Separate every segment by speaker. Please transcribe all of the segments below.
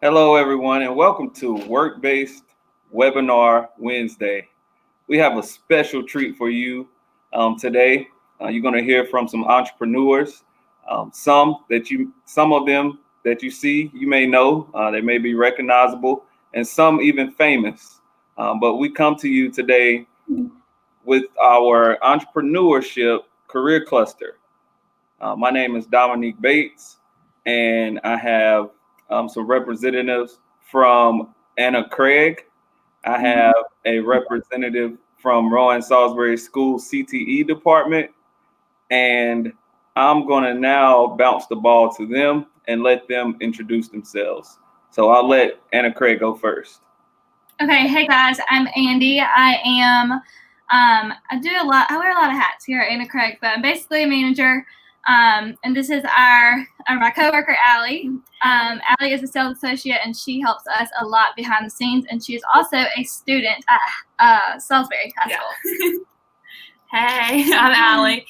Speaker 1: Hello, everyone, and welcome to Work-Based Webinar Wednesday. We have a special treat for you today. You're going to hear from some entrepreneurs. Some of them that you see, you may know, they may be recognizable, and some even famous. But we come to you today with our entrepreneurship career cluster. My name is Dominique Bates, and I have some representatives from Anna Craig. I have a representative from Rowan Salisbury School CTE department, and I'm going to now bounce the ball to them and let them introduce themselves. So I'll let Anna Craig go first.
Speaker 2: Okay, hey guys, I'm Andie. I wear a lot of hats here at Anna Craig, but I'm basically a manager. And this is my coworker, Allie. Allie is a sales associate, and she helps us a lot behind the scenes. And she is also a student at Salisbury High School.
Speaker 3: Hey, I'm Allie.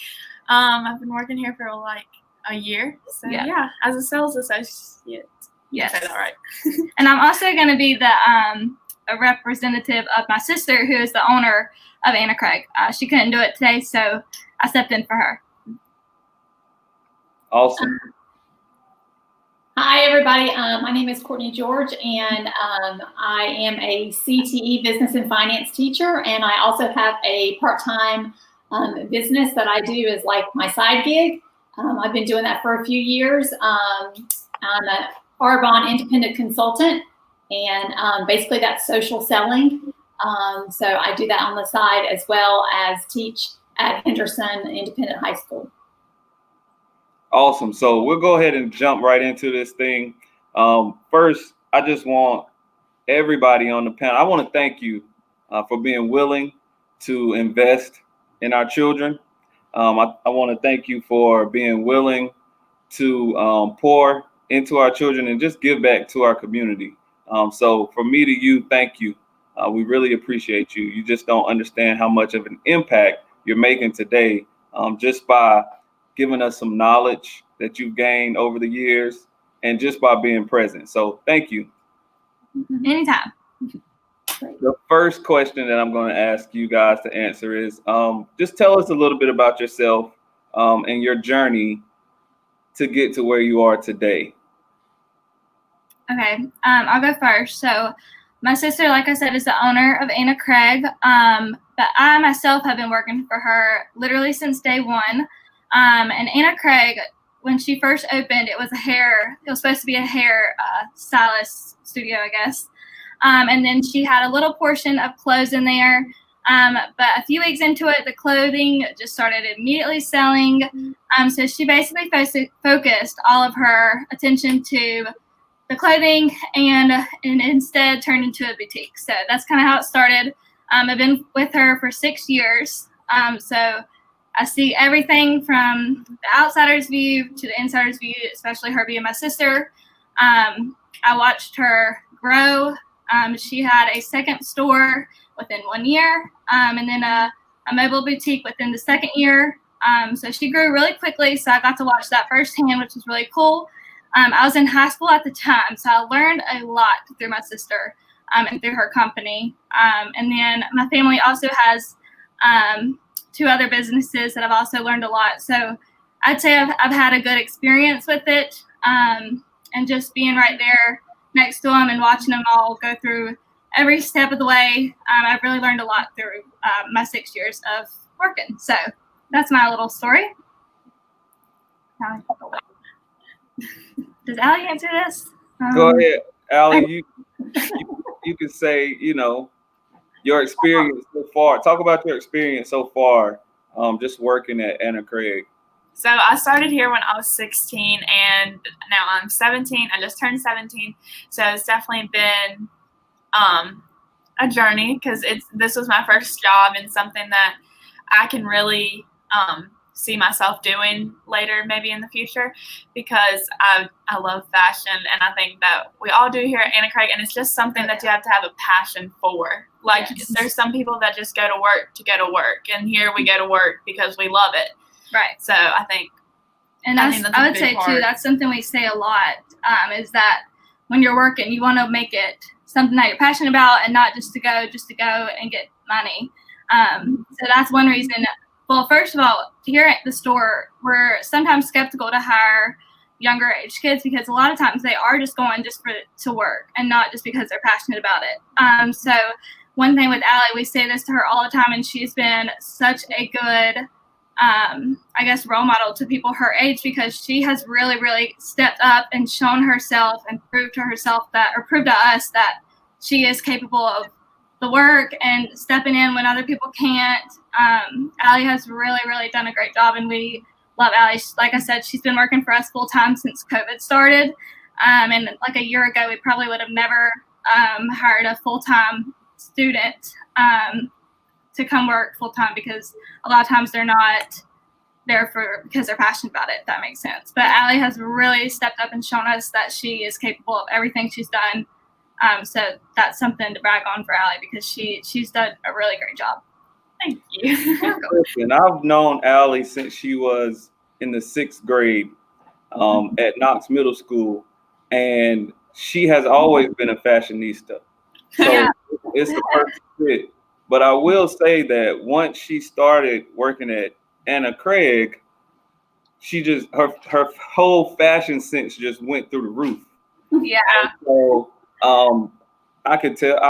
Speaker 3: I've been working here for like a year. So yeah as a sales associate.
Speaker 2: Yes.
Speaker 3: Say that right.
Speaker 2: And I'm also going to be a representative of my sister, who is the owner of Anna Craig. She couldn't do it today, so I stepped in for her.
Speaker 1: Awesome.
Speaker 4: Hi, everybody. My name is Courtney George, and I am a CTE business and finance teacher, and I also have a part-time business that I do as like my side gig. I've been doing that for a few years. I'm an Arbonne independent consultant, and basically that's social selling. So I do that on the side as well as teach at Henderson Independent High School.
Speaker 1: Awesome. So we'll go ahead and jump right into this thing. First, I just want everybody on the panel, I want to thank you for being willing to invest in our children. I want to thank you for being willing to pour into our children and just give back to our community. So from me to you, thank you. We really appreciate you. You just don't understand how much of an impact you're making today just by giving us some knowledge that you've gained over the years and just by being present. So thank you.
Speaker 2: Anytime.
Speaker 1: The first question that I'm going to ask you guys to answer is just tell us a little bit about yourself and your journey to get to where you are today.
Speaker 2: Okay, I'll go first. So my sister, like I said, is the owner of Anna Craig, but I myself have been working for her literally since day one. And Anna Craig, when she first opened, it was supposed to be a hair stylist studio, I guess. And then she had a little portion of clothes in there. But a few weeks into it, the clothing just started immediately selling. So she basically focused all of her attention to the clothing and instead turned into a boutique. So that's kind of how it started. I've been with her for 6 years. So I see everything from the outsider's view to the insider's view, especially her being my sister. I watched her grow. She had a second store within 1 year, and then a mobile boutique within the second year. So she grew really quickly, so I got to watch that firsthand, which was really cool. I was in high school at the time, so I learned a lot through my sister and through her company. And then my family also has 2 other businesses that I've also learned a lot. So I'd say I've had a good experience with it, and just being right there next to them and watching them all go through every step of the way. I've really learned a lot through my 6 years of working. So that's my little story. Does Allie answer this?
Speaker 1: Go ahead, Allie. You can say, your experience so far. Talk about your experience so far, just working at Anna Craig.
Speaker 3: So I started here when I was 16, and now I'm 17. I just turned 17. So it's definitely been a journey because this was my first job and something that I can really see myself doing later, maybe in the future, because I love fashion, and I think that we all do here at Anna Craig, and it's just something that you have to have a passion for. Like, there's some people that just go to work, and here we go to work because we love it.
Speaker 2: Right.
Speaker 3: So I think
Speaker 2: I would say too, that's something we say a lot, is that when you're working, you want to make it something that you're passionate about and not just to go and get money. So that's one reason. Well, first of all, here at the store, we're sometimes skeptical to hire younger age kids because a lot of times they are just going to work and not just because they're passionate about it. So one thing with Allie, we say this to her all the time, and she's been such a good, I guess, role model to people her age because she has really, really stepped up and shown herself and proved to us that she is capable of the work and stepping in when other people can't. Allie has really, really done a great job, and we love Allie. Like I said, she's been working for us full time since COVID started. And like a year ago, we probably would have never hired a full-time student to come work full time because a lot of times they're not there because they're passionate about it, if that makes sense. But Allie has really stepped up and shown us that she is capable of everything she's done. So that's something to brag on for Allie because she's done a really great job.
Speaker 3: Thank you.
Speaker 1: And I've known Allie since she was in the 6th grade at Knox Middle School, and she has always been a fashionista. So it's the perfect fit. But I will say that once she started working at Anna Craig, she just her whole fashion sense just went through the roof.
Speaker 2: Yeah.
Speaker 1: And so I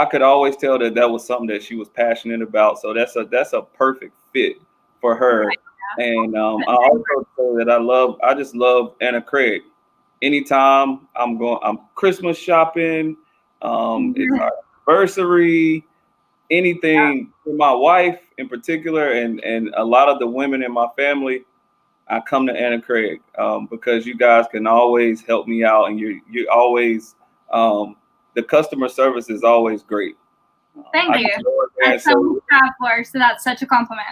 Speaker 1: could always tell that was something that she was passionate about. So that's a perfect fit for her. And I also say that I just love Anna Craig. Anytime I'm Christmas shopping, it's our anniversary, anything for my wife in particular, and a lot of the women in my family, I come to Anna Craig because you guys can always help me out, and you always the customer service is always great.
Speaker 2: Thank you. That's so proud for, so that's such a compliment.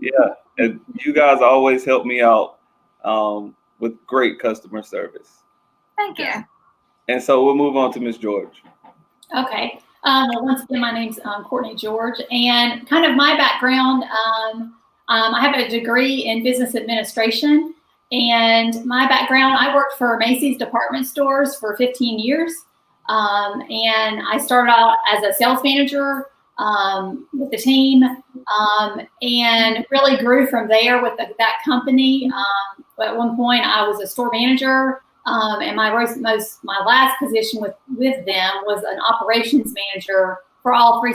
Speaker 1: Yeah, and you guys always help me out with great customer service.
Speaker 2: Thank you.
Speaker 1: And so we'll move on to Miss George.
Speaker 4: Okay. Well, once again, my name's Courtney George, and kind of my background, I have a degree in business administration, and my background, I worked for Macy's department stores for 15 years, and I started out as a sales manager with the team, and really grew from there with that company. At one point, I was a store manager. And my last position with them was an operations manager for all 3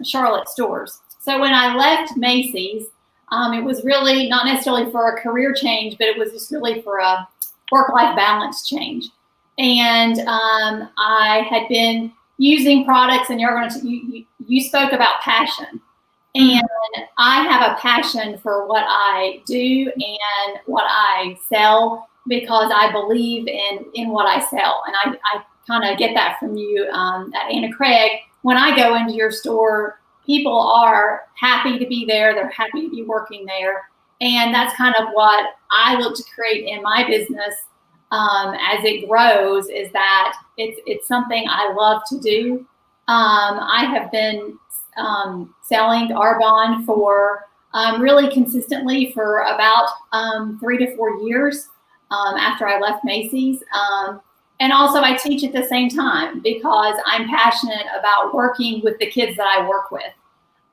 Speaker 4: Charlotte stores. So when I left Macy's, it was really not necessarily for a career change, but it was just really for a work-life balance change. And I had been using products, and you spoke about passion. And I have a passion for what I do and what I sell, because I believe in what I sell. And I kind of get that from you at Anna Craig. When I go into your store, people are happy to be there. They're happy to be working there. And that's kind of what I look to create in my business as it grows, is that it's something I love to do. I have been selling Arbonne for really consistently for about 3 to 4 years. After I left Macy's. And also I teach at the same time because I'm passionate about working with the kids that I work with.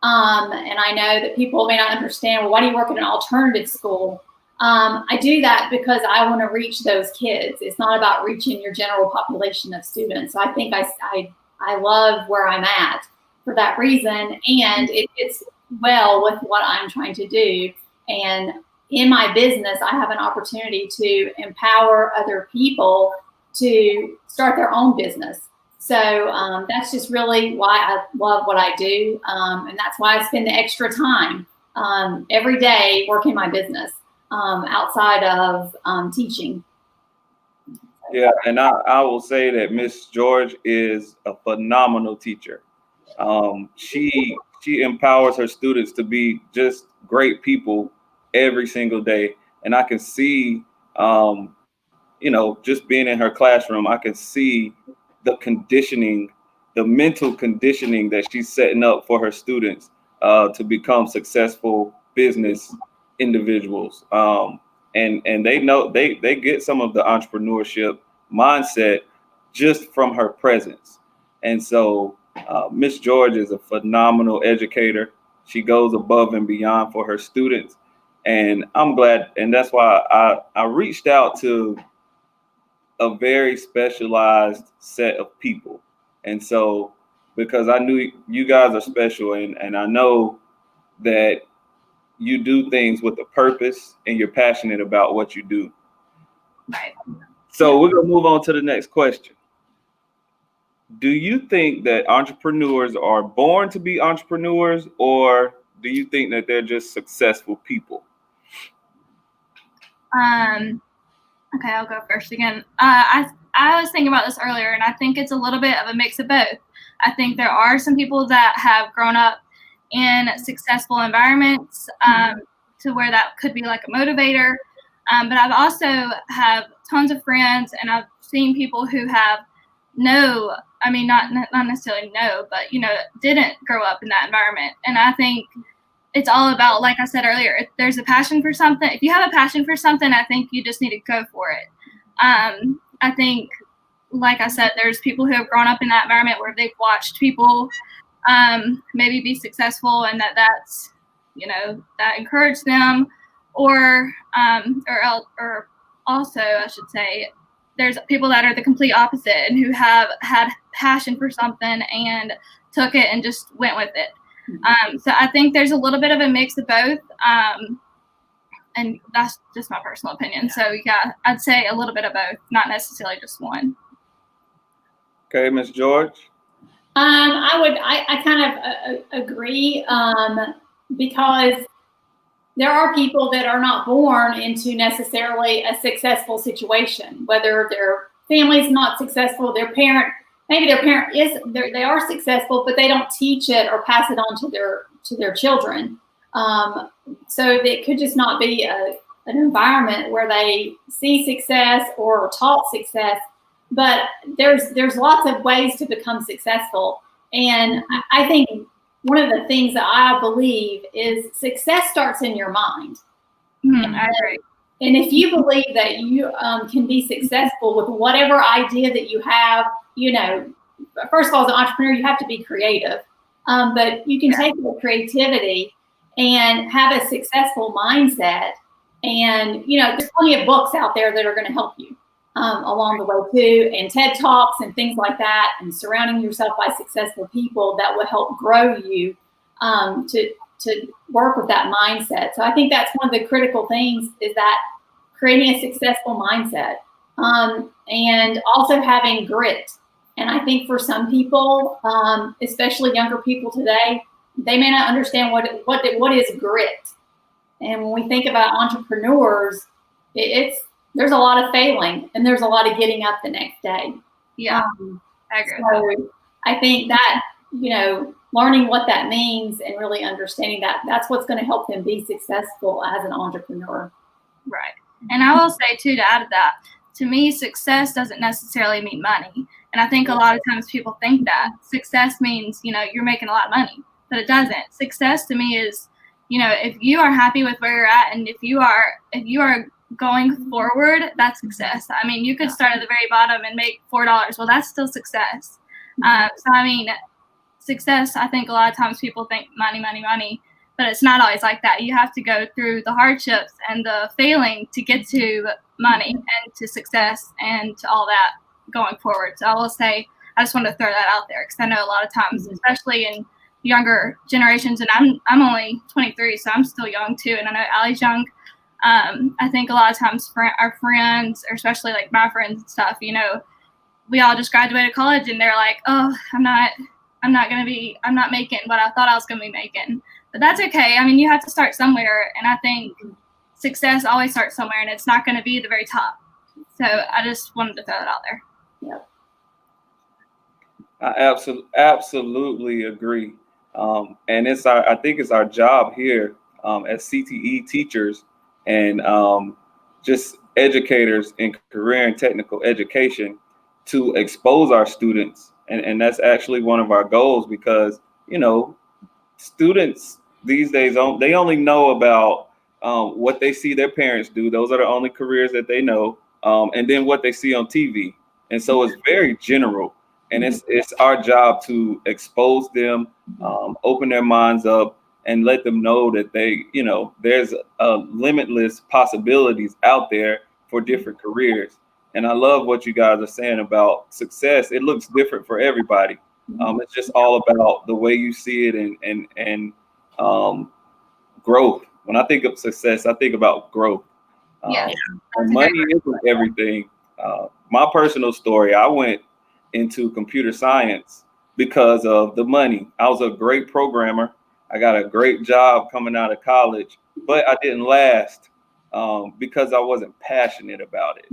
Speaker 4: And I know that people may not understand, well, why do you work at an alternative school? I do that because I want to reach those kids. It's not about reaching your general population of students. So I think I love where I'm at for that reason. And it fits well with what I'm trying to do. And in my business, I have an opportunity to empower other people to start their own business. So that's just really why I love what I do. And that's why I spend the extra time every day working my business outside of teaching.
Speaker 1: Yeah, and I will say that Miss George is a phenomenal teacher. She empowers her students to be just great people every single day. And I can see, just being in her classroom, I can see the conditioning, the mental conditioning that she's setting up for her students to become successful business individuals. And they know they get some of the entrepreneurship mindset just from her presence. And so Miss George is a phenomenal educator. She goes above and beyond for her students. And I'm glad, and that's why I reached out to a very specialized set of people. And so, because I knew you guys are special, and I know that you do things with a purpose and you're passionate about what you do.
Speaker 2: Right.
Speaker 1: So we're gonna move on to the next question. Do you think that entrepreneurs are born to be entrepreneurs, or do you think that they're just successful people?
Speaker 2: Okay, I'll go first again. I was thinking about this earlier, and I think it's a little bit of a mix of both. I think there are some people that have grown up in successful environments to where that could be like a motivator. But I've also have tons of friends, and I've seen people who have not necessarily but didn't grow up in that environment. And I think it's all about, like I said earlier, if there's a passion for something, if you have a passion for something, I think you just need to go for it. I think, like I said, there's people who have grown up in that environment where they've watched people maybe be successful, and that's that encouraged them, or also I should say, there's people that are the complete opposite and who have had passion for something and took it and just went with it. So I think there's a little bit of a mix of both, and that's just my personal opinion. So yeah, I'd say a little bit of both, not necessarily just one.
Speaker 1: Okay, Ms. George.
Speaker 4: I kind of agree, because there are people that are not born into necessarily a successful situation, whether their family's not successful, maybe their parent is, they are successful, but they don't teach it or pass it on to their children. So it could just not be an environment where they see success or taught success. But there's lots of ways to become successful. And I think one of the things that I believe is success starts in your mind.
Speaker 2: I agree.
Speaker 4: And if you believe that you can be successful with whatever idea that you have, first of all, as an entrepreneur, you have to be creative. But you can take your creativity and have a successful mindset. And, there's plenty of books out there that are going to help you along the way too, and TED Talks and things like that, and surrounding yourself by successful people that will help grow you to work with that mindset. So I think that's one of the critical things, is that creating a successful mindset, and also having grit. And I think for some people, especially younger people today, they may not understand what is grit. And when we think about entrepreneurs, there's a lot of failing, and there's a lot of getting up the next day.
Speaker 2: Yeah, I agree.
Speaker 4: So I think that, learning what that means and really understanding that's what's going to help them be successful as an entrepreneur.
Speaker 2: Right. And I will say too, to add to that, to me, success doesn't necessarily mean money. And I think a lot of times people think that success means, you're making a lot of money, but it doesn't. Success to me is, if you are happy with where you're at, and if you are going forward, that's success. I mean, you could start at the very bottom and make $4. Well, that's still success. Success, I think a lot of times people think money, but it's not always like that. You have to go through the hardships and the failing to get to money and to success and to all that going forward. So I will say, I just wanted to throw that out there, because I know a lot of times, especially in younger generations, and I'm only 23, so I'm still young too, and I know Allie's young. I think a lot of times our friends, or especially like my friends and stuff, we all just graduated college and they're like, oh, I'm not making what I thought I was going to be making. But that's okay. I mean, you have to start somewhere. And I think success always starts somewhere, and it's not going to be the very top. So I just wanted to throw that out there.
Speaker 4: Yep.
Speaker 1: I absolutely agree. And I think it's our job here as CTE teachers and just educators in career and technical education to expose our students. And that's actually one of our goals, because, students these days, they only know about what they see their parents do. Those are the only careers that they know. And then what they see on TV. And so it's very general. And it's our job to expose them, open their minds up, and let them know that there's limitless possibilities out there for different careers. And I love what you guys are saying about success. It looks different for everybody. It's just all about the way you see it and growth. When I think of success, I think about growth. And money isn't everything. My personal story, I went into computer science because of the money. I was a great programmer. I got a great job coming out of college, but I didn't last because I wasn't passionate about it.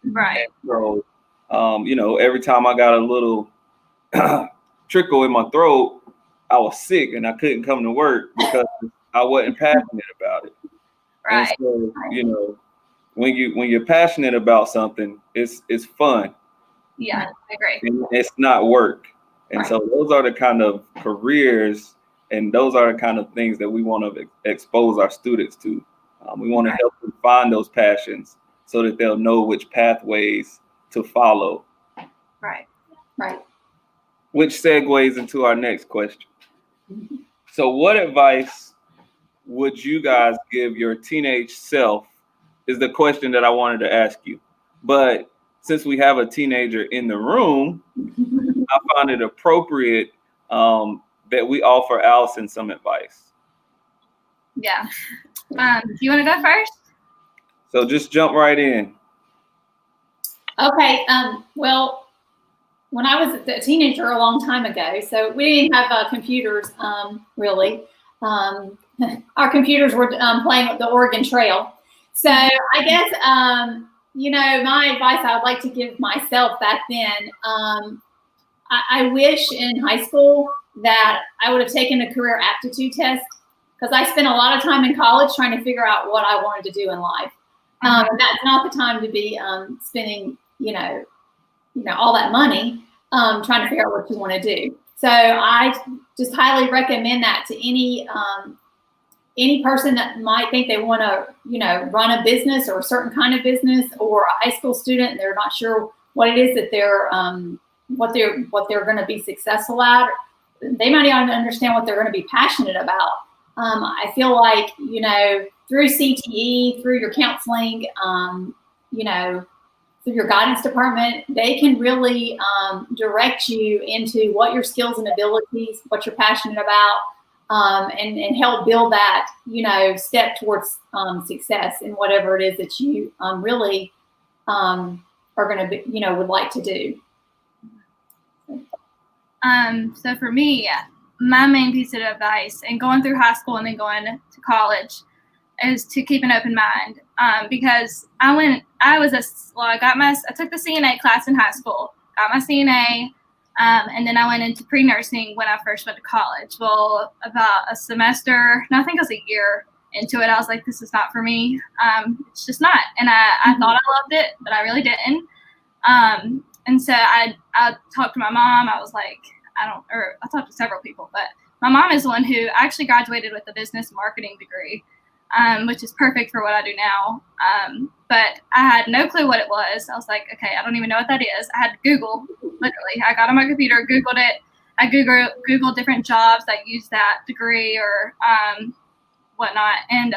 Speaker 2: Right.
Speaker 1: And so, every time I got a little trickle in my throat, I was sick and I couldn't come to work because I wasn't passionate about it.
Speaker 2: Right.
Speaker 1: And so, when you're passionate about something, it's fun.
Speaker 2: Yeah, I agree.
Speaker 1: And it's not work. And so those are the kind of careers and those are the kind of things that we want to expose our students to. We want to help them find those passions so that they'll know which pathways to follow.
Speaker 2: Right.
Speaker 1: Which segues into our next question. So what advice would you guys give your teenage self is the question that I wanted to ask you. But since we have a teenager in the room, I found it appropriate that we offer Allison some advice.
Speaker 2: Yeah. Do you want to go first?
Speaker 1: So just jump right in.
Speaker 4: Okay. Well, when I was a teenager a long time ago, so we didn't have computers really. Our computers were playing with the Oregon Trail. So I guess, my advice I would like to give myself back then, I wish in high school that I would have taken a career aptitude test because I spent a lot of time in college trying to figure out what I wanted to do in life. That's not the time to be spending, all that money trying to figure out what you want to do. So I just highly recommend that to any person that might think they want to, run a business or a certain kind of business, or a high school student and they're not sure what it is that they're what they're going to be successful at. They might not understand what they're going to be passionate about. I feel like, through CTE, through your counseling, through your guidance department, they can really direct you into what your skills and abilities, what you're passionate about, and help build that, step towards success in whatever it is that you really are going to be, would like to do.
Speaker 2: So for me, my main piece of advice and going through high school and then going to college is to keep an open mind. Because I took the CNA class in high school, got my CNA, and then I went into pre-nursing when I first went to college. Well, about a semester, no, I think it was a year into it, I was like, this is not for me. It's just not. And I thought I loved it, but I really didn't. And so I talked to my mom. I was like, I talked to several people, but my mom is the one who actually graduated with a business marketing degree, which is perfect for what I do now. But I had no clue what it was. I was like, okay, I don't even know what that is. I had to Google, literally. I got on my computer, Googled it. I Googled different jobs that use that degree or whatnot. And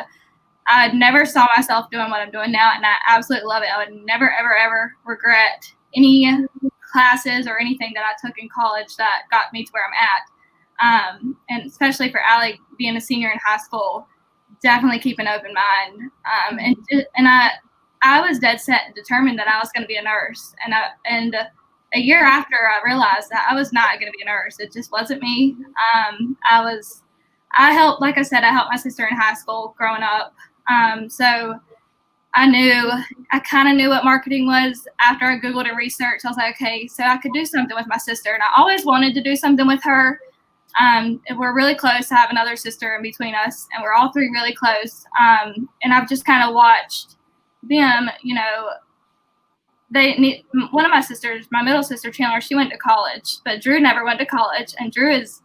Speaker 2: I never saw myself doing what I'm doing now, and I absolutely love it. I would never, ever, ever regret any classes or anything that I took in college that got me to where I'm at. And especially for Allie being a senior in high school, definitely keep an open mind. And I was dead set and determined that I was going to be a nurse. And a year after, I realized that I was not going to be a nurse. It just wasn't me. I helped my sister in high school growing up. So I kind of knew what marketing was after I Googled and researched. I was like, okay, so I could do something with my sister. And I always wanted to do something with her. We're really close. I have another sister in between us, and we're all three really close. And I've just kind of watched them, one of my sisters, my middle sister, Chandler, she went to college, but Drew never went to college. And Drew is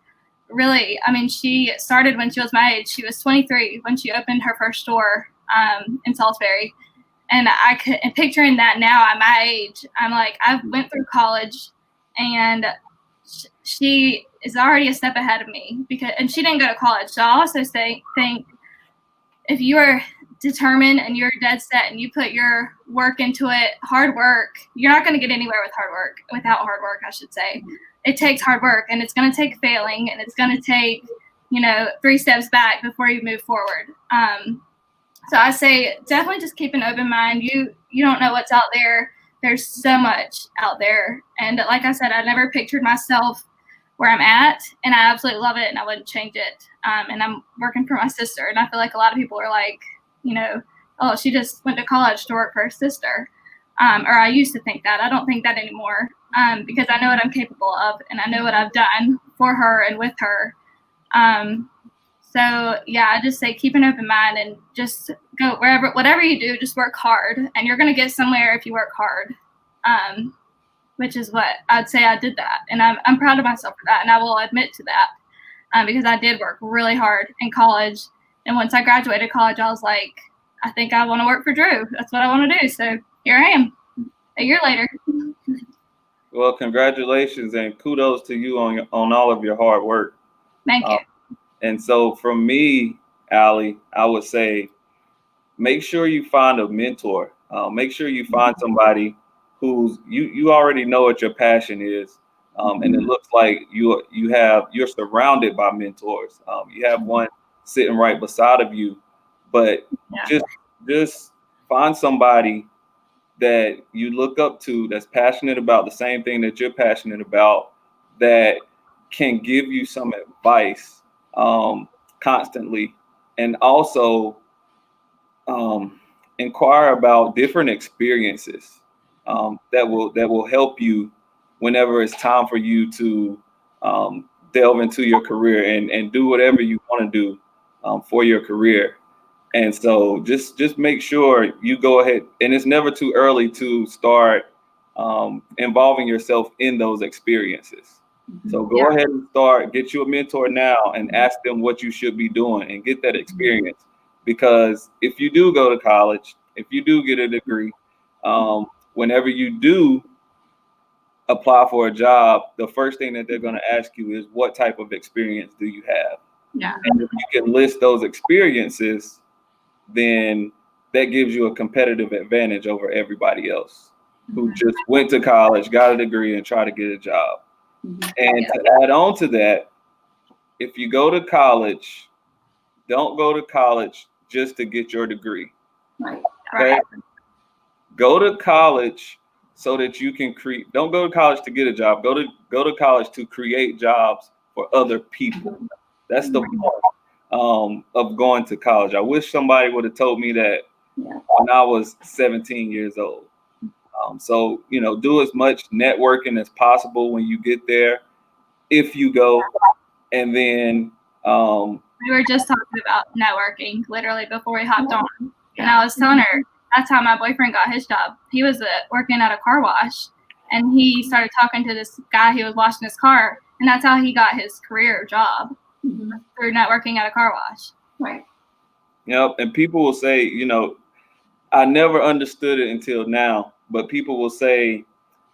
Speaker 2: really, she started when she was my age. She was 23 when she opened her first store in Salisbury. And and picturing that now at my age, I'm like, I went through college, and she is already a step ahead of me and she didn't go to college. So I also think if you are determined and you're dead set and you put your work into it, hard work, you're not going to get anywhere without hard work, I should say. It takes hard work, and it's going to take failing, and it's going to take, 3 steps back before you move forward. So I say definitely just keep an open mind. You don't know what's out there. There's so much out there. And like I said, I never pictured myself where I'm at, and I absolutely love it, and I wouldn't change it. And I'm working for my sister, and I feel like a lot of people are like, oh, she just went to college to work for her sister. Or I used to think that. I don't think that anymore, because I know what I'm capable of, and I know what I've done for her and with her. So yeah, I just say keep an open mind and just go whatever you do, just work hard, and you're going to get somewhere if you work hard. Which is what I'd say I did that. And I'm proud of myself for that. And I will admit to that, because I did work really hard in college. And once I graduated college, I was like, I think I want to work for Drew. That's what I want to do. So here I am a year later.
Speaker 1: Well, congratulations and kudos to you on all of your hard work.
Speaker 2: Thank you.
Speaker 1: And so from me, Allie, I would say, make sure you find a mentor. Make sure you find somebody who's you already know what your passion is, and it looks like you're surrounded by mentors. You have one sitting right beside of you, but just find somebody that you look up to that's passionate about the same thing that you're passionate about, that can give you some advice constantly, and also inquire about different experiences that will help you whenever it's time for you to delve into your career and do whatever you want to do for your career. And so just make sure you go ahead, and it's never too early to start involving yourself in those experiences. So go ahead and get you a mentor now and ask them what you should be doing and get that experience. Because if you do go to college, if you do get a degree, whenever you do apply for a job, the first thing that they're going to ask you is, what type of experience do you have?
Speaker 2: Yeah.
Speaker 1: And if you can list those experiences, then that gives you a competitive advantage over everybody else who just went to college, got a degree, and tried to get a job. And to add on to that, if you go to college, don't go to college just to get your degree.
Speaker 4: Right.
Speaker 1: Okay? Go to college so that you can create. Don't go to college to get a job. Go to college to create jobs for other people. That's the point of going to college. I wish somebody would have told me that when I was 17 years old. So, do as much networking as possible when you get there, if you go. And then
Speaker 2: we were just talking about networking literally before we hopped on. And I was telling her that's how my boyfriend got his job. He was working at a car wash, and he started talking to this guy who was washing his car, and that's how he got his career job, through networking at a car wash.
Speaker 4: Right.
Speaker 1: Yep. And people will say, I never understood it until now, but people will say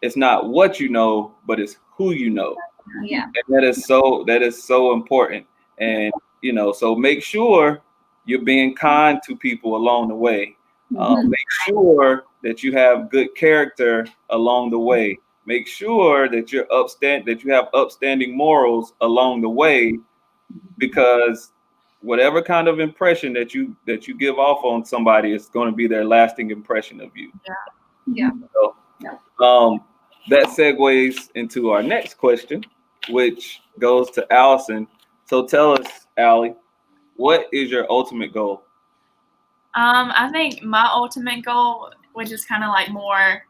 Speaker 1: it's not what you know, but it's who you know.
Speaker 2: Yeah.
Speaker 1: And that is so important. And, so make sure you're being kind to people along the way. Make sure that you have good character along the way. Make sure that that you have upstanding morals along the way, because whatever kind of impression that you give off on somebody is going to be their lasting impression of you.
Speaker 2: Yeah.
Speaker 1: So, that segues into our next question, which goes to Allison. So tell us, Allie, what is your ultimate goal?
Speaker 3: I think my ultimate goal, which is kind of like more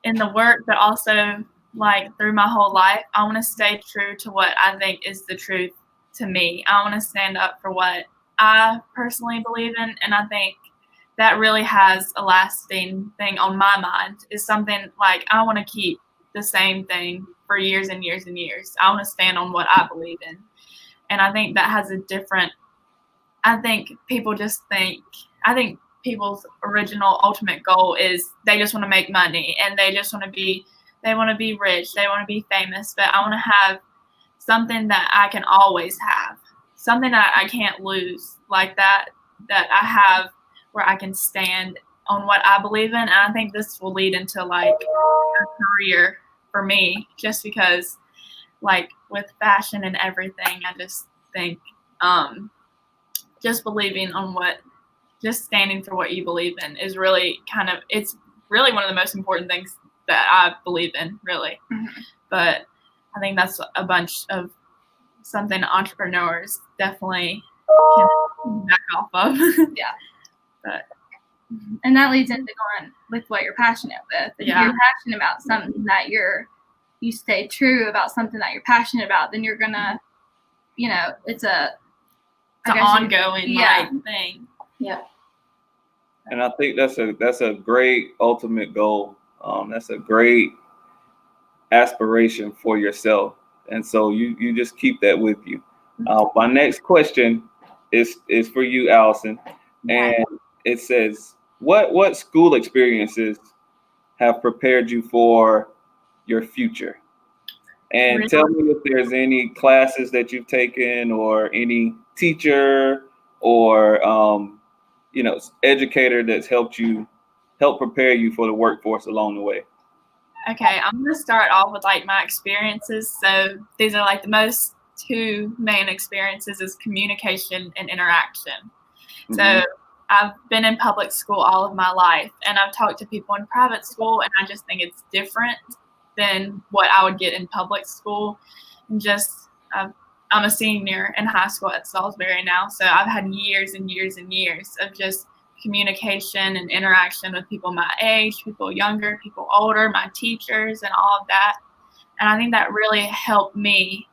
Speaker 3: in the work, but also like through my whole life, I want to stay true to what I think is the truth to me. I want to stand up for what I personally believe in, and I think that really has a lasting thing on my mind, is something like I want to keep the same thing for years and years and years. I want to stand on what I believe in. And I think that has I think people just think, I think people's original ultimate goal is they just want to make money and they want to be rich, they want to be famous, but I want to have something that I can always have, something that I can't lose, like that I have where I can stand on what I believe in. And I think this will lead into like a career for me, just because like with fashion and everything, I just think just believing on just standing for what you believe in is really it's really one of the most important things that I believe in, really. Mm-hmm. But I think that's a bunch of something entrepreneurs definitely can back off of.
Speaker 2: Yeah.
Speaker 3: But
Speaker 2: and that leads into going with what you're passionate with. If you're passionate about something that you stay true about something that you're passionate about, then you're gonna, it's an
Speaker 3: ongoing thing.
Speaker 4: Yeah.
Speaker 1: And I think that's a great ultimate goal. That's a great aspiration for yourself. And so you just keep that with you. My next question is for you, Allison. And it says, what school experiences have prepared you for your future? And
Speaker 3: Really?
Speaker 1: Tell me if there's any classes that you've taken or any teacher or educator that's helped prepare you for the workforce along the way.
Speaker 3: Okay, I'm going to start off with like my experiences. So these are like the most two main experiences is communication and interaction. Mm-hmm. So I've been in public school all of my life, and I've talked to people in private school, and I just think it's different than what I would get in public school. And just I'm a senior in high school at Salisbury now, so I've had years and years and years of just communication and interaction with people my age, people younger, people older, my teachers, and all of that. And I think that really helped me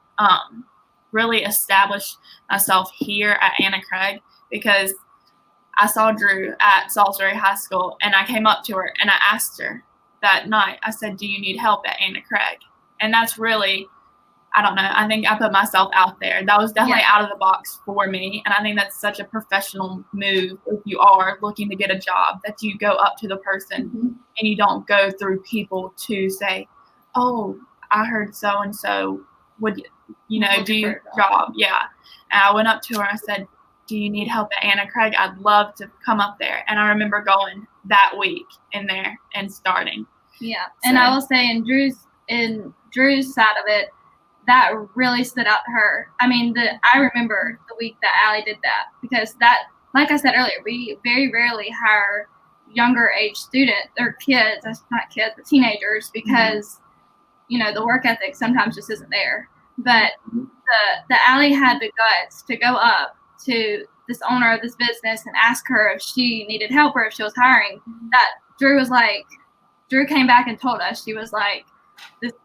Speaker 3: really establish myself here at Anna Craig, because I saw Drew at Salisbury High School, and I came up to her and I asked her that night, I said, "Do you need help at Anna Craig?" And that's really, I don't know, I think I put myself out there. That was definitely out of the box for me. And I think that's such a professional move if you are looking to get a job, that you go up to the person and you don't go through people to say, "Oh, I heard so-and-so would, do your job." Yeah. And I went up to her and I said, "Do you need help at Anna Craig? I'd love to come up there." And I remember going that week in there and starting.
Speaker 2: Yeah. And I will say in Drew's side of it, that really stood out to her. I mean, I remember the week that Allie did that, because that, like I said earlier, we very rarely hire younger age students or kids, not kids, but teenagers, because, the work ethic sometimes just isn't there. But the Allie had the guts to go up to this owner of this business and ask her if she needed help or if she was hiring. That Drew came back and told us, she was like,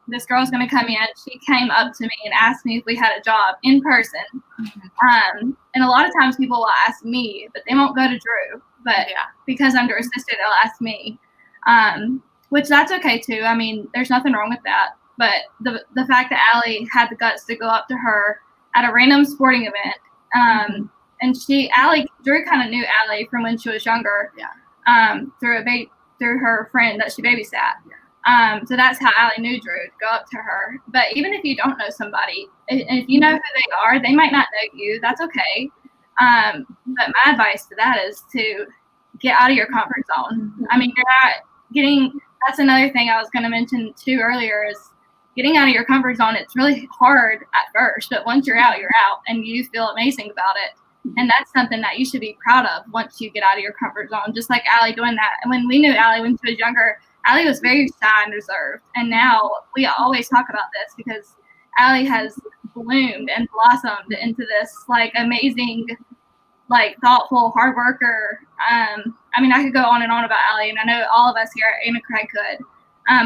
Speaker 2: this girl's going to come in. She came up to me and asked me if we had a job in person. And a lot of times people will ask me, but they won't go to Drew. But because I'm Drew's sister, they'll ask me, which that's okay too. I mean, there's nothing wrong with that. But the fact that Allie had the guts to go up to her at a random sporting event, and Drew kind of knew Allie from when she was younger, through her friend that she babysat. So that's how Allie knew Drew, to go up to her. But even if you don't know somebody, and if you know who they are, they might not know you. That's okay. But my advice to that is to get out of your comfort zone. I mean, that's another thing I was going to mention too earlier, is getting out of your comfort zone. It's really hard at first, but once you're out, and you feel amazing about it. And that's something that you should be proud of once you get out of your comfort zone, just like Allie doing that. And when we knew Allie when she was younger, Allie was very shy and reserved. And now we always talk about this, because Allie has bloomed and blossomed into this like amazing, like thoughtful, hard worker. I mean, I could go on and on about Allie, and I know all of us here at Anna Craig could.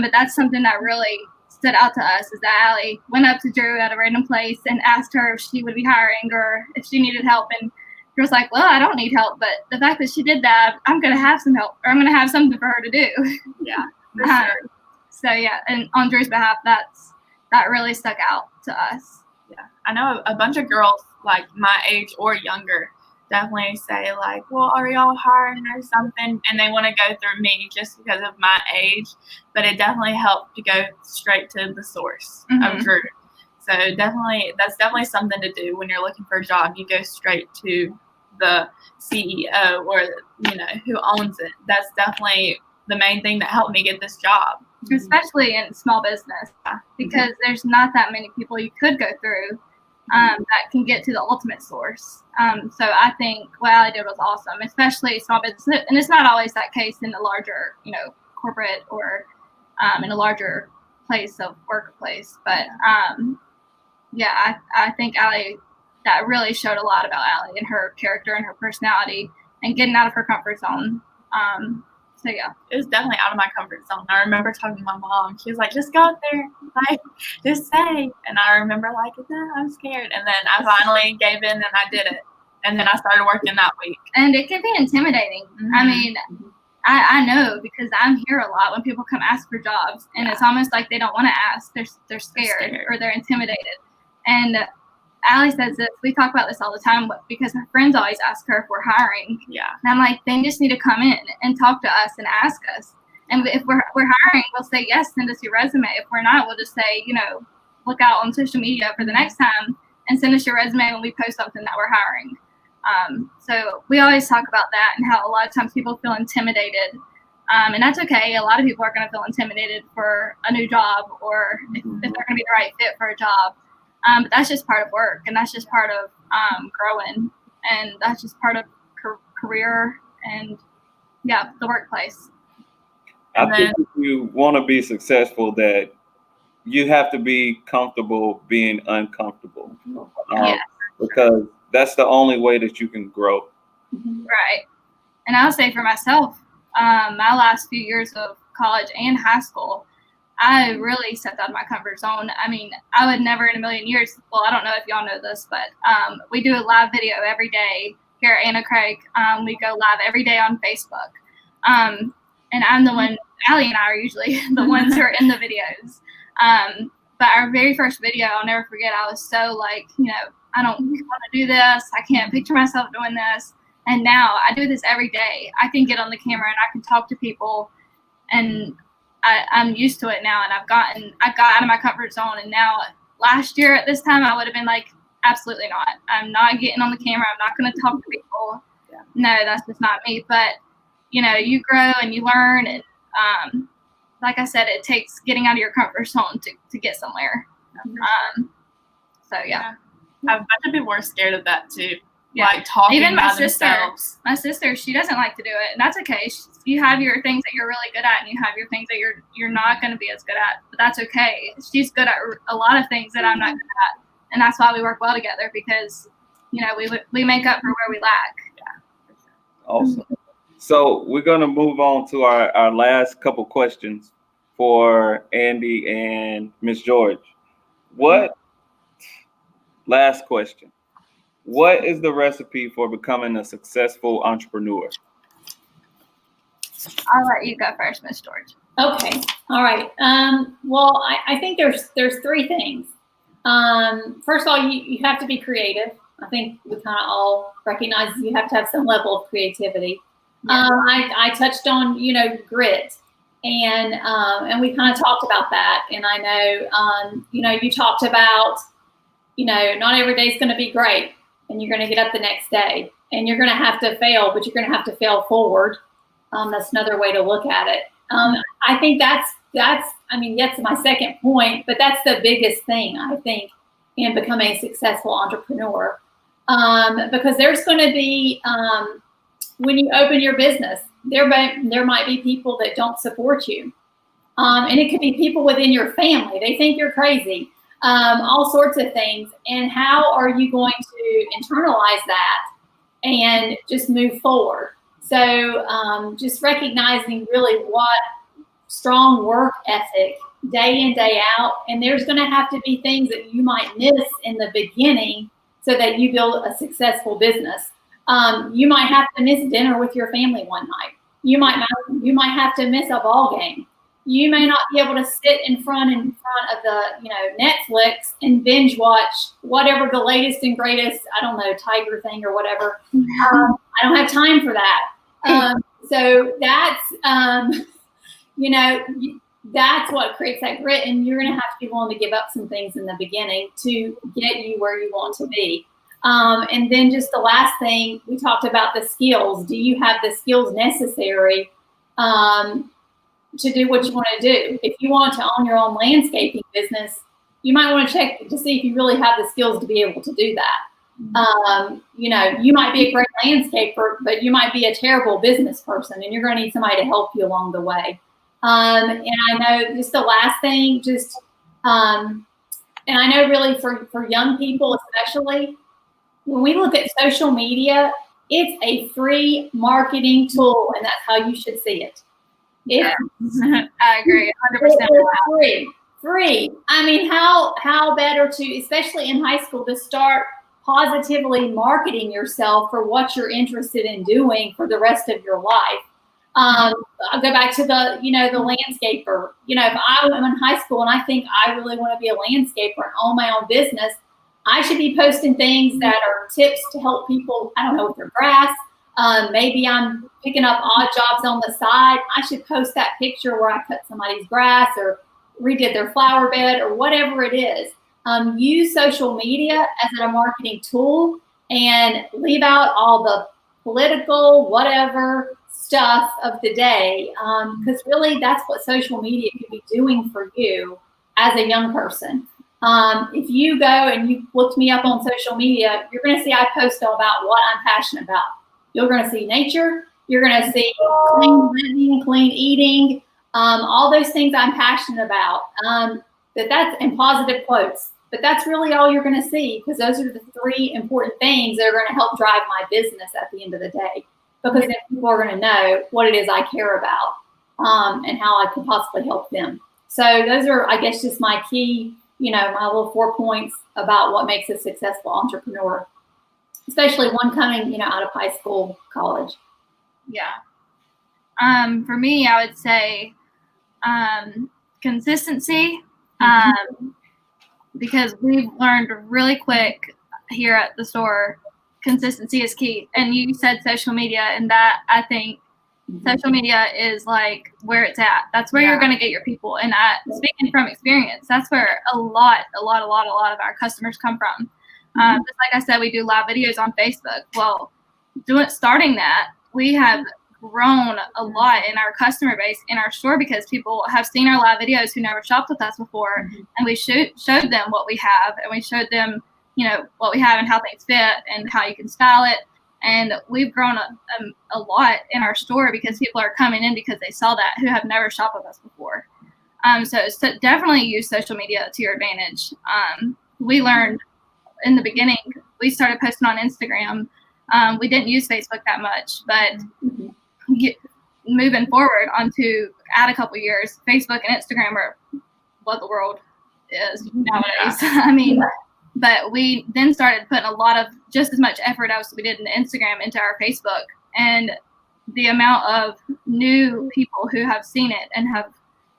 Speaker 2: But that's something that really stood out to us, is that Allie went up to Drew at a random place and asked her if she would be hiring or if she needed help. And Drew was like, "Well, I don't need help, but the fact that she did that, I'm going to have some help, or I'm going to have something for her to do."
Speaker 3: Yeah, for sure.
Speaker 2: So yeah, and on Drew's behalf, that really stuck out to us.
Speaker 3: Yeah, I know a bunch of girls like my age or younger definitely say like, well, are y'all hiring or something? And they want to go through me just because of my age. But it definitely helped to go straight to the source of truth. So that's definitely something to do when you're looking for a job. You go straight to the CEO or, who owns it. That's definitely the main thing that helped me get this job.
Speaker 2: Especially in small business, because there's not that many people you could go through that can get to the ultimate source. So I think what Allie did was awesome, especially small business. And it's not always that case in the larger, corporate or in a larger workplace. But I think Allie, that really showed a lot about Allie and her character and her personality and getting out of her comfort zone. So yeah,
Speaker 3: it was definitely out of my comfort zone. I remember talking to my mom. She was like, "Just go out there, like, just say." And I remember like, "No, I'm scared." And then I finally gave in and I did it. And then I started working that week.
Speaker 2: And it can be intimidating. I mean, I know because I'm here a lot when people come ask for jobs, and it's almost like they don't want to ask. They're scared or they're intimidated. And Allie says this. We talk about this all the time because her friends always ask her if we're hiring.
Speaker 3: Yeah.
Speaker 2: And I'm like, they just need to come in and talk to us and ask us. And if we're hiring, we'll say, yes, send us your resume. If we're not, we'll just say, look out on social media for the next time and send us your resume when we post something that we're hiring. So we always talk about that and how a lot of times people feel intimidated. And that's okay. A lot of people are going to feel intimidated for a new job or if they're going to be the right fit for a job. But that's just part of work, and that's just part of growing, and that's just part of career and, the workplace.
Speaker 1: I think if you want to be successful, that you have to be comfortable being uncomfortable. Because that's the only way that you can grow.
Speaker 2: Right. And I'll say for myself, my last few years of college and high school, I really stepped out of my comfort zone. I mean, I would never in a million years, well, I don't know if y'all know this, but we do a live video every day here at Anna Craig. We go live every day on Facebook. And I'm the one, Allie and I are usually the ones who are in the videos. But our very first video, I'll never forget, I was so like, I don't want to do this. I can't picture myself doing this. And now I do this every day. I can get on the camera and I can talk to people, and I'm used to it now. And I got out of my comfort zone. And now last year at this time, I would have been like, absolutely not. I'm not getting on the camera. I'm not going to talk to people. Yeah. No, that's just not me. But, you grow and you learn. And like I said, it takes getting out of your comfort zone to get somewhere. So, yeah.
Speaker 3: A bunch of people are scared of that too. Yeah. Like talking
Speaker 2: even my
Speaker 3: about
Speaker 2: sister,
Speaker 3: themselves.
Speaker 2: My sister, she doesn't like to do it, and that's okay. You have your things that you're really good at, and you have your things that you're not going to be as good at, but that's okay. She's good at a lot of things that I'm not good at, and that's why we work well together because, we make up for where we lack.
Speaker 3: Yeah.
Speaker 1: Awesome. So we're going to move on to our last couple questions for Andie and Miss George. Last question. What is the recipe for becoming a successful entrepreneur?
Speaker 2: I'll let you go first, Miss George.
Speaker 4: Okay. All right. Well, I think there's three things. First of all, you have to be creative. I think we kind of all recognize you have to have some level of creativity. I touched on, grit, and we kind of talked about that. And I know, you talked about, not every day is going to be great, and you're going to get up the next day, and you're going to have to fail, but you're going to have to fail forward. That's another way to look at it. I think that's my second point, but that's the biggest thing, I think, in becoming a successful entrepreneur. Because there's going to be, when you open your business, there might be people that don't support you. And it could be people within your family. They think you're crazy, all sorts of things. And how are you going to internalize that and just move forward? So just recognizing really what strong work ethic day in, day out. And there's going to have to be things that you might miss in the beginning so that you build a successful business. You might have to miss dinner with your family one night. You might have to miss a ball game. You may not be able to sit in front of the, Netflix and binge watch whatever the latest and greatest, I don't know, Tiger thing or whatever. I don't have time for that. So that's, that's what creates that grit, and you're going to have to be willing to give up some things in the beginning to get you where you want to be. And then just the last thing, we talked about the skills. Do you have the skills necessary to do what you want to do? If you want to own your own landscaping business, you might want to check to see if you really have the skills to be able to do that. You might be a great landscaper, but you might be a terrible business person, and you're going to need somebody to help you along the way. And I know just the last thing, and I know really for young people especially, when we look at social media, it's a free marketing tool, and that's how you should see it.
Speaker 2: I agree, 100%.
Speaker 4: Free. I mean, how better to, especially in high school, to start positively marketing yourself for what you're interested in doing for the rest of your life. I'll go back to the landscaper. If I am in high school and I think I really want to be a landscaper and own my own business, I should be posting things that are tips to help people, I don't know, with their grass. Maybe I'm picking up odd jobs on the side. I should post that picture where I cut somebody's grass or redid their flower bed or whatever it is. Use social media as a marketing tool and leave out all the political, whatever stuff of the day. Because really that's what social media could be doing for you as a young person. If you go and you looked me up on social media, you're going to see I post about what I'm passionate about. You're going to see nature. You're going to see clean living, clean eating, all those things I'm passionate about. That's in positive quotes. But that's really all you're going to see, because those are the three important things that are going to help drive my business at the end of the day. Because then people are going to know what it is I care about and how I can possibly help them. So those are, I guess, just my key, my little 4 points about what makes a successful entrepreneur, especially one coming, out of high school, college.
Speaker 2: Yeah. For me, I would say consistency, because we've learned really quick here at the store, consistency is key. And you said social media, and that, I think, social media is like where it's at. That's where you're going to get your people. And speaking from experience, that's where a lot of our customers come from. Just like I said, we do live videos on Facebook. Well, starting that, we have grown a lot in our customer base in our store, because people have seen our live videos who never shopped with us before, and we showed them what we have, and we showed them, what we have and how things fit and how you can style it. And we've grown a lot in our store because people are coming in because they saw that, who have never shopped with us before. So definitely use social media to your advantage. We learned in the beginning, we started posting on Instagram. We didn't use Facebook that much, but moving forward onto add a couple years, Facebook and Instagram are what the world is nowadays. I mean, but we then started putting a lot of just as much effort as we did in Instagram into our Facebook, and the amount of new people who have seen it and have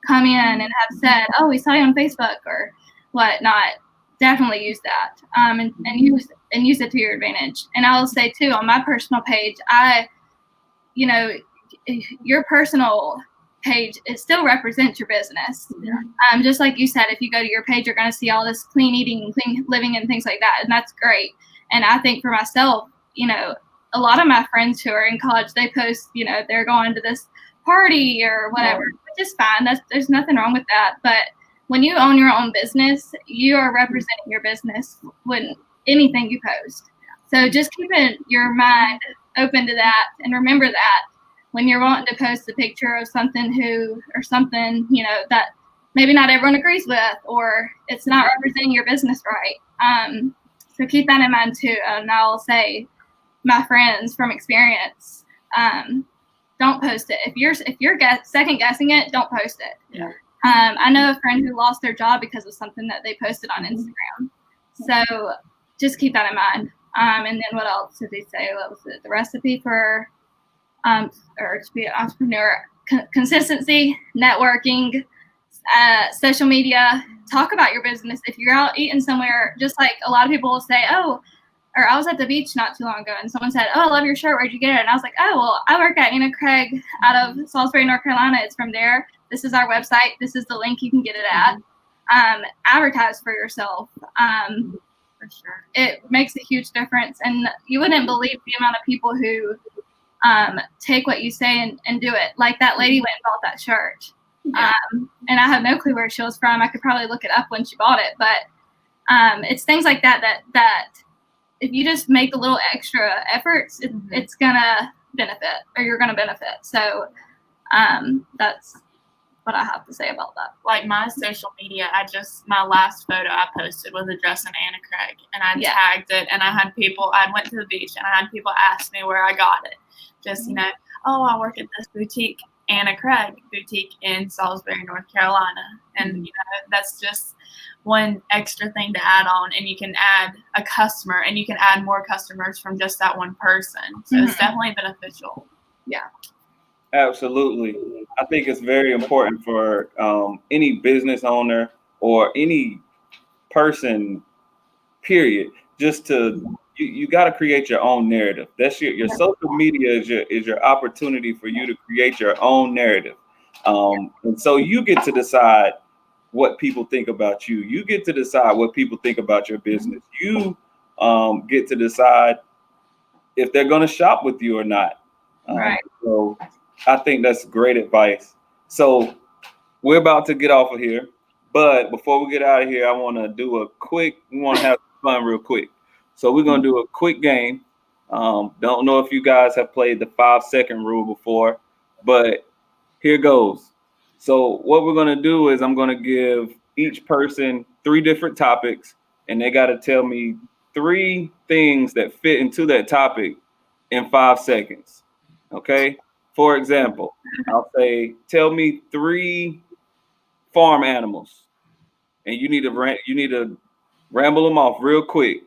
Speaker 2: come in and have said, "Oh, we saw you on Facebook" or whatnot. Definitely use that, and use it to your advantage. And I will say too, on my personal page, your personal page, it still represents your business. Just like you said, if you go to your page, you're going to see all this clean eating and clean living and things like that, and that's great. And I think for myself, a lot of my friends who are in college, they post, they're going to this party or whatever, which is fine. There's nothing wrong with that. But when you own your own business, you are representing your business when anything you post. So just keeping your mind open to that, and remember that when you're wanting to post a picture of something that maybe not everyone agrees with, or it's not representing your business right. So keep that in mind too. And I'll say, my friends from experience, don't post it. If you're second guessing it, don't post it.
Speaker 4: Yeah.
Speaker 2: I know a friend who lost their job because of something that they posted on Instagram. So just keep that in mind. And then what else did they say? What was it? The recipe for or to be an entrepreneur. consistency, networking, social media. Talk about your business. If you're out eating somewhere, just like a lot of people will say, oh, or I was at the beach not too long ago, and someone said, oh, I love your shirt. Where'd you get it? And I was like, oh, well, I work at Anna Craig out of Salisbury, North Carolina. It's from there. This is our website. This is the link you can get it at. Advertise for yourself.
Speaker 3: For sure.
Speaker 2: It makes a huge difference. And you wouldn't believe the amount of people who take what you say and do it. Like that lady went and bought that shirt.
Speaker 3: Yeah.
Speaker 2: And I have no clue where she was from. I could probably look it up when she bought it. But it's things like that if you just make a little extra efforts, it's going to benefit, or you're going to benefit. So that's what I have to say about that.
Speaker 3: Like my social media, my last photo I posted was addressing Anna Craig, and I tagged it, and I went to the beach, and I had people ask me where I got it. Just, oh, I work at this boutique, Anna Craig boutique in Salisbury, North Carolina. And, that's just one extra thing to add on, and you can add a customer, and you can add more customers from just that one person. So it's definitely beneficial.
Speaker 2: Yeah.
Speaker 1: Absolutely. I think it's very important for any business owner or any person, period, just to you got to create your own narrative. That's your social media is your opportunity for you to create your own narrative. And so you get to decide what people think about you. You get to decide what people think about your business. You get to decide if they're going to shop with you or not.
Speaker 2: Right.
Speaker 1: So I think that's great advice. So we're about to get off of here, but before we get out of here, I want to have fun real quick. So we're going to do a quick game. Don't know if you guys have played the 5-second rule before, but here goes. So what we're going to do is I'm going to give each person 3 different topics, and they got to tell me 3 things that fit into that topic in 5 seconds. Okay. For example, I'll say, tell me 3 farm animals, and you need to ramble them off real quick.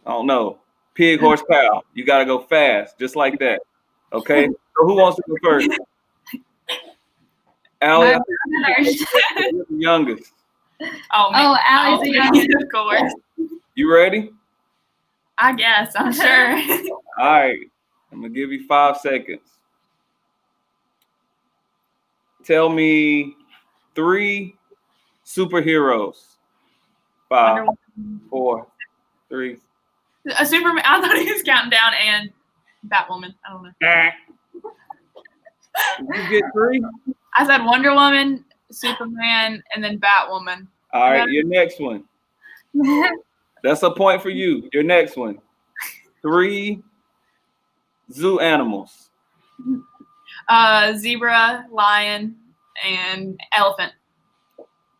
Speaker 1: I don't know, pig, horse, cow. You got to go fast, just like that. Okay. So who wants to go first? Allie, the youngest.
Speaker 3: Oh,
Speaker 2: Allie's the youngest.
Speaker 3: Of course.
Speaker 1: You ready?
Speaker 3: I guess, I'm sure.
Speaker 1: All right. I'm going to give you 5 seconds. Tell me 3 superheroes. 5, 4, 3.
Speaker 3: A Superman. I thought he was counting down, and Batwoman. I don't know.
Speaker 1: Did you get 3?
Speaker 3: I said Wonder Woman, Superman, and then Batwoman.
Speaker 1: All right, your next one. That's a point for you. Your next one. 3 zoo animals.
Speaker 3: Zebra, lion, and elephant.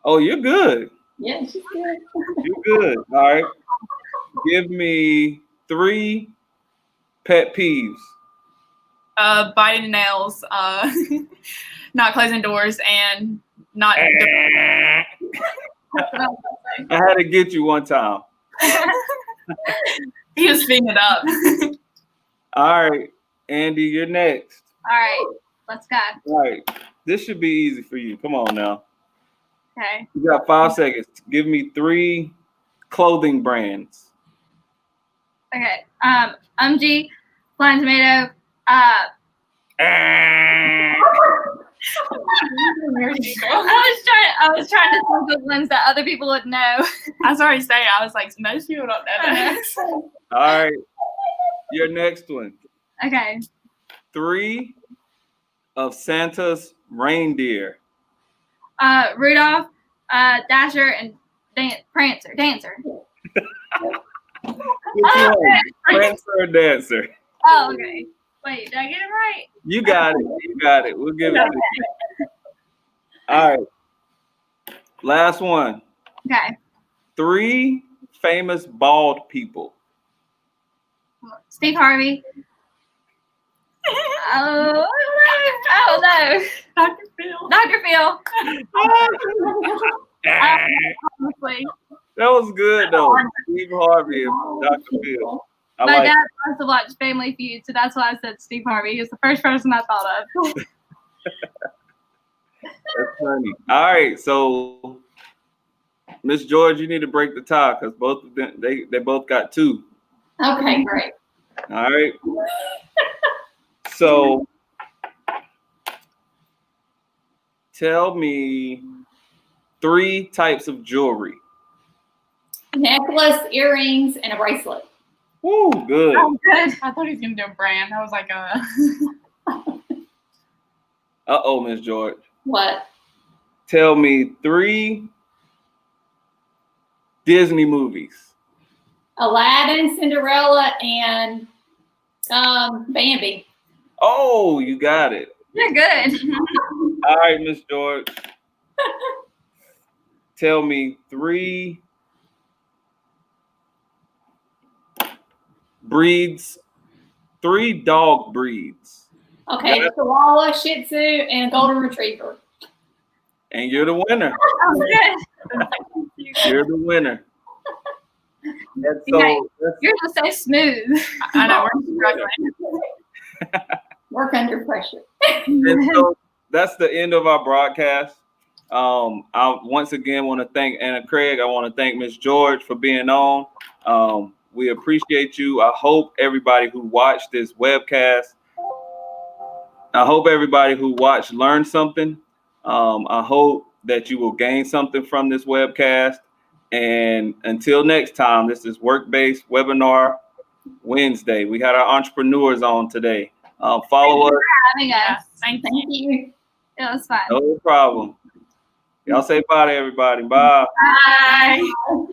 Speaker 1: Oh, you're good.
Speaker 4: Yeah, she's good.
Speaker 1: You're good. All right. Give me 3 pet peeves.
Speaker 3: Biting nails, not closing doors, and not.
Speaker 1: I had to get you one time.
Speaker 3: He was speeding it up.
Speaker 1: All right, Andie, you're next.
Speaker 2: All right, let's go.
Speaker 1: All right, this should be easy for you. Come on now.
Speaker 2: Okay.
Speaker 1: You got 5 seconds. Give me 3 clothing brands.
Speaker 2: Okay. Umgee, Flying Tomato. I was trying to think of ones that other people would know.
Speaker 3: I sorry to say, I was like, most people don't know that.
Speaker 1: All right, your next one.
Speaker 2: Okay.
Speaker 1: 3 of Santa's reindeer.
Speaker 2: Rudolph, Dasher, and Prancer. Dancer.
Speaker 1: Which one? Prancer or Dancer?
Speaker 2: Oh, okay. Wait, did I get it right?
Speaker 1: You got it. You got it. We'll give it to you. All right. Last one.
Speaker 2: Okay.
Speaker 1: 3 famous bald people.
Speaker 2: Steve Harvey. Oh, I don't know.
Speaker 3: Dr. Phil.
Speaker 2: Dr. Phil. Honestly.
Speaker 1: That was good, though. Steve Harvey and Dr. Phil.
Speaker 2: My dad loves to watch Family Feud, so that's why I said Steve Harvey. He was the first person I thought of.
Speaker 1: That's funny. All right, so Miss George, you need to break the tie because both of them they both got 2.
Speaker 4: Okay, great.
Speaker 1: All right. So tell me 3 types of jewelry.
Speaker 4: Necklace, earrings, and a bracelet.
Speaker 1: Woo, good.
Speaker 3: Oh, good. I thought he was gonna do a brand. I was like,
Speaker 1: Uh-oh, Miss George.
Speaker 4: What?
Speaker 1: Tell me 3 Disney movies.
Speaker 4: Aladdin, Cinderella, and Bambi.
Speaker 1: Oh, you got it.
Speaker 2: You're good.
Speaker 1: All right, Miss George. Tell me 3 breeds, 3 dog breeds.
Speaker 4: Okay, the Chihuahua, Shih Tzu, and Golden Retriever.
Speaker 1: And you're the winner.
Speaker 2: Oh, good.
Speaker 1: You're the winner. And
Speaker 2: Okay.
Speaker 1: so
Speaker 2: You're just so smooth.
Speaker 3: I know we're struggling.
Speaker 4: Work under pressure.
Speaker 1: and so that's the end of our broadcast. I once again want to thank Anna Craig. I want to thank Miss George for being on. We appreciate you. I hope everybody who watched this webcast, learned something. I hope that you will gain something from this webcast. And until next time, this is Work-Based Webinar Wednesday. We had our entrepreneurs on today. Follow us.
Speaker 2: Having
Speaker 3: Yeah,
Speaker 2: us.
Speaker 3: thank you.
Speaker 4: Thank you.
Speaker 2: It was fun.
Speaker 1: No problem. Y'all say bye to everybody. Bye.
Speaker 2: Bye.
Speaker 4: Bye.